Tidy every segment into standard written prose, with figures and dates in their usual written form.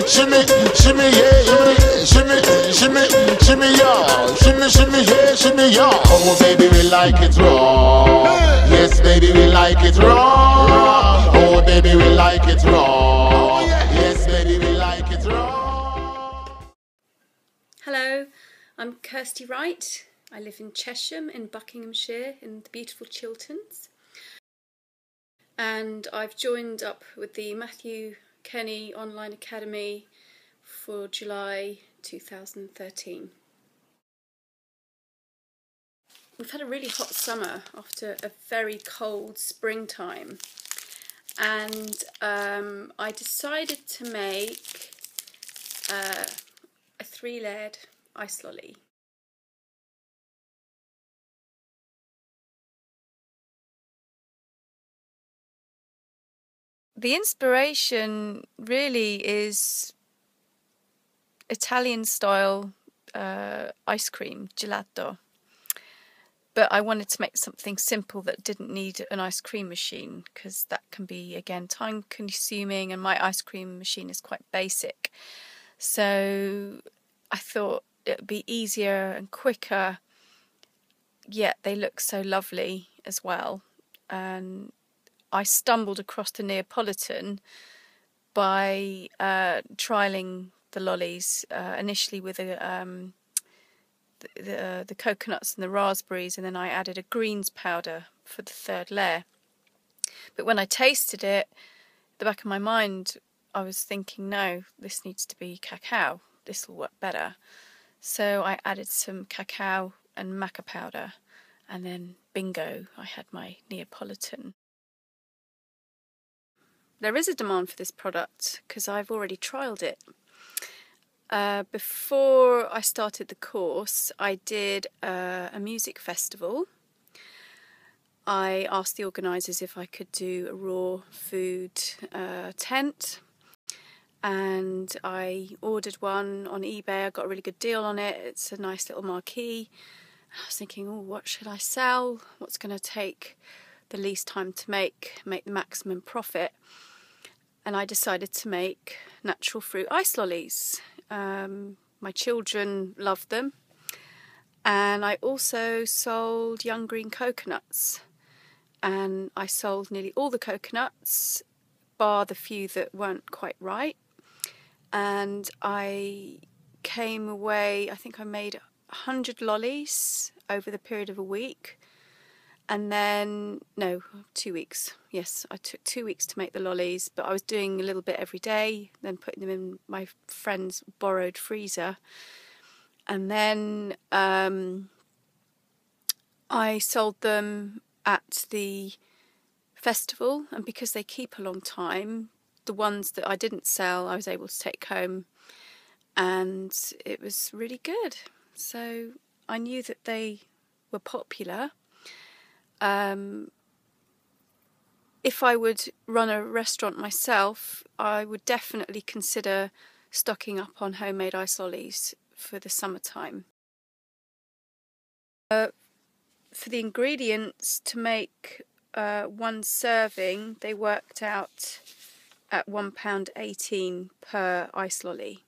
shimmy, shimmy, yeah, shimmy, shimmy, shimmy, y'all, shimmy, shimmy, yeah, shimmy, y'all. Oh, baby, we like it raw. Yes, baby, we like it raw. Oh, baby, we like it raw. Yes, baby, we like it raw. Hello, I'm Kirsty Wright. I live in Chesham in Buckinghamshire in the beautiful Chilterns. And I've joined up with the Matthew Kenney Online Academy for July 2013. We've had a really hot summer after a very cold springtime, and I decided to make a 3-layered ice lolly. The inspiration really is Italian style ice cream, gelato. But I wanted to make something simple that didn't need an ice cream machine, because that can be, again, time consuming, and my ice cream machine is quite basic. So I thought it would be easier and quicker, yet they look so lovely as well. And I stumbled across the Neapolitan by trialling the lollies initially with the coconuts and the raspberries, and then I added a greens powder for the 3rd layer. But when I tasted it, the back of my mind, I was thinking, no, this needs to be cacao. This will work better. So I added some cacao and maca powder, and then bingo, I had my Neapolitan. There is a demand for this product because I've already trialled it. Before I started the course, I did a music festival. I asked the organisers if I could do a raw food tent, and I ordered one on eBay. I got a really good deal on it. It's a nice little marquee. I was thinking, oh, what should I sell? What's going to take the least time to make the maximum profit? And I decided to make natural fruit ice lollies. My children loved them, and I also sold young green coconuts, and I sold nearly all the coconuts bar the few that weren't quite right. And I came away, I think I made 100 lollies over the period of a week. And then, no, 2 weeks. Yes, I took 2 weeks to make the lollies, but I was doing a little bit every day, then putting them in my friend's borrowed freezer. And then I sold them at the festival, and because they keep a long time, the ones that I didn't sell, I was able to take home, and it was really good. So I knew that they were popular. If I would run a restaurant myself, I would definitely consider stocking up on homemade ice lollies for the summertime. For the ingredients to make one serving, they worked out at £1.18 per ice lolly.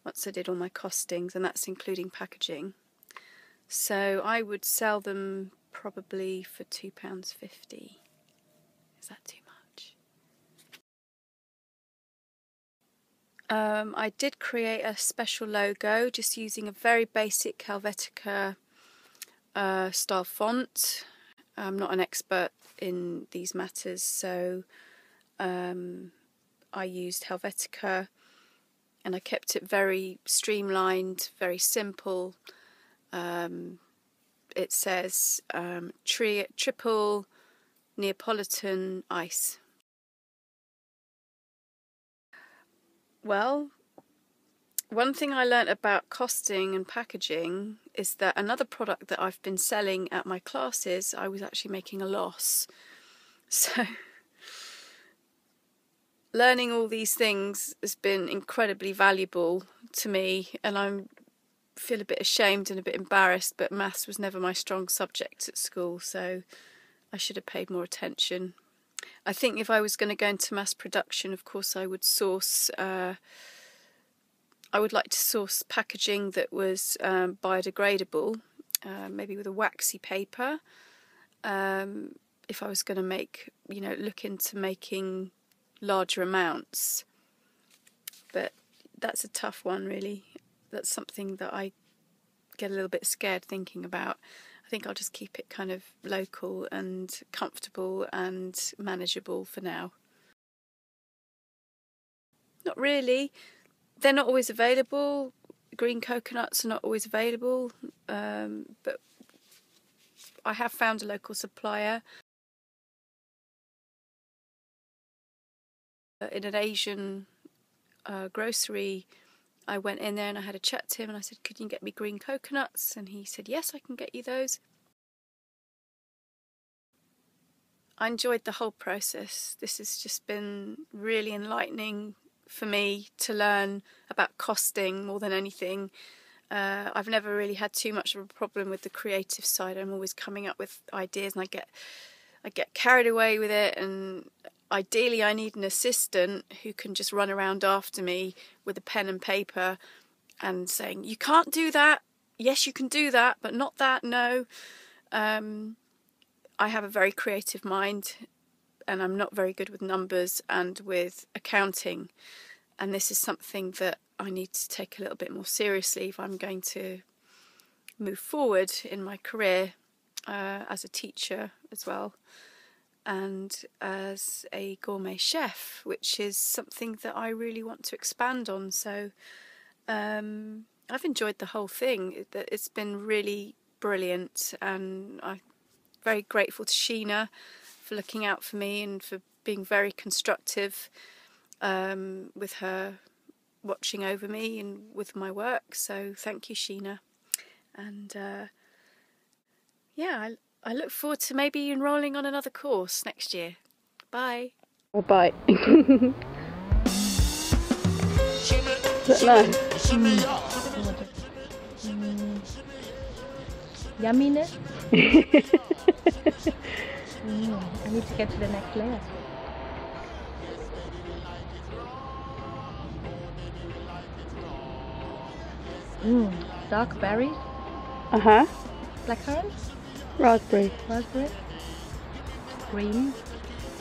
Once I did all my costings, and that's including packaging. So I would sell them probably for £2.50. Is that too much? I did create a special logo just using a very basic Helvetica style font. I'm not an expert in these matters, so I used Helvetica, and I kept it very streamlined, very simple. It says triple Neapolitan ice. Well, one thing I learnt about costing and packaging is that another product that I've been selling at my classes, I was actually making a loss. So learning all these things has been incredibly valuable to me, and I feel a bit ashamed and a bit embarrassed, but maths was never my strong subject at school, so I should have paid more attention. I think if I was going to go into mass production, of course I would source, I would like to source packaging that was biodegradable, maybe with a waxy paper. If I was going to make, look into making larger amounts. But that's a tough one, really. That's something that I get a little bit scared thinking about. I think I'll just keep it kind of local and comfortable and manageable for now. Not really. They're not always available. Green coconuts are not always available, but I have found a local supplier. In an Asian grocery, I went in there and I had a chat to him and I said, could you get me green coconuts? And he said, yes, I can get you those. I enjoyed the whole process. This has just been really enlightening for me to learn about costing more than anything. I've never really had too much of a problem with the creative side. I'm always coming up with ideas and I get carried away with it, and ideally I need an assistant who can just run around after me with a pen and paper and saying, you can't do that, yes you can do that, but not that, no. I have a very creative mind and I'm not very good with numbers and with accounting, and this is something that I need to take a little bit more seriously if I'm going to move forward in my career as a teacher as well, and as a gourmet chef, which is something that I really want to expand on. So I've enjoyed the whole thing. It's been really brilliant, and I'm very grateful to Sheena for looking out for me and for being very constructive with her watching over me and with my work. So thank you, Sheena. And yeah, I look forward to maybe enrolling on another course next year. Bye. Or bye. Is that nice? Yumminess. I need to get to the next layer. Dark berries. Uh-huh. Blackcurrants. Raspberry. Raspberry. Green.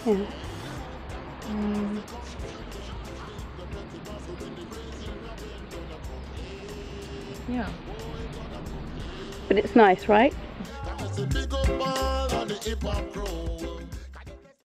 Yeah. Yeah. But it's nice, right? That's a big old ball on the hip hop crew.